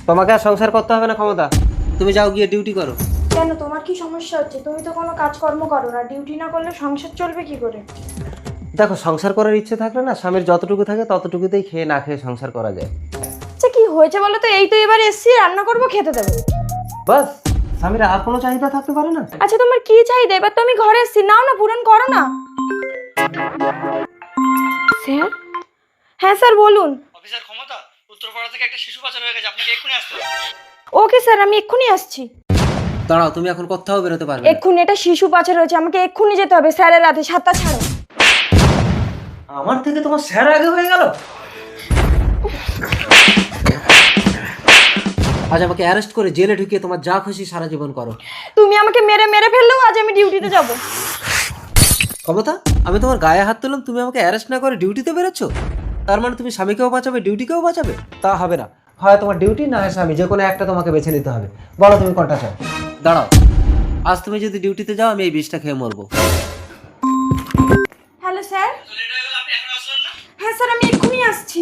তোমাকে আর সংসার করতে হবে না ক্ষমতা, তুমি যাও গিয়ে ডিউটি করো। কেন, তোমার কি সমস্যা হচ্ছে? তুমি তো কোনো কাজকর্ম করো না, ডিউটি না করলে সংসার চলবে কি করে? দেখো, সংসার করার ইচ্ছে থাকলে না স্বামীর যতটুকু থাকে ততটুকুতেই খেয়ে না খেয়ে সংসার করা যায়। আচ্ছা কি হয়েছে বলো তো? এই তো এবার এসছি, রান্না করবো, খেতে দেবো। বাস, স্বামীর আর কোনো চাহিদা থাকতে পারে না? আচ্ছা তোমার কি চাহিদা? এবার তো আমি ঘরে এসছি, নাও না, পূরণ করো না। স্যার? হ্যাঁ স্যার বলুন। অফিসার ক্ষমতা, উত্তরপাড়া থেকে একটা শিশু পাচার হয়ে গেছে, আপনাকে এক্ষুনি আসতে হবে। ওকে স্যার, আমি এক্ষুনি আসছি। দাঁড়াও, তুমি এখন কোথাও বেরোতে পারবে না। এক্ষুনি, এটা শিশু পাচার হয়েছে, আমাকে এক্ষুনি যেতে হবে স্যারের রাতে 7টা ছাড়ো। আমার থেকে তোমার স্যার আগে হয়ে গেল। আজ আমাকে অ্যারেস্ট করে জেলে ঢুকিয়ে তোমার যা খুশি সারা জীবন করো। তুমি আমাকে মেরে মেরে ফেললেও আজ আমি ডিউটিতে যাব। ক্ষমতা, আমি তোমার গায়ে হাত তুললাম, তুমি আমাকে অ্যারেস্ট না করে ডিউটিতে বেরোচ্ছ? তার মানে তুমি স্বামীকেও বাঁচাবে, ডিউটিকেও বাঁচাবে? তা হবে না, হয় তোমার ডিউটি না হয় স্বামী, যে কোনো একটা তোমাকে বেছে নিতে হবে। বলো তুমি কোনটা চাও। দাঁড়াও, আজ তুমি যদি ডিউটিতে যাও আমি এই বিষটা খেয়ে মরবো। Hello sir. লেট হয়ে গেল, আপনি এখন আসলেন না? হ্যাঁ স্যার, আমি এক্ষুনি আসছি।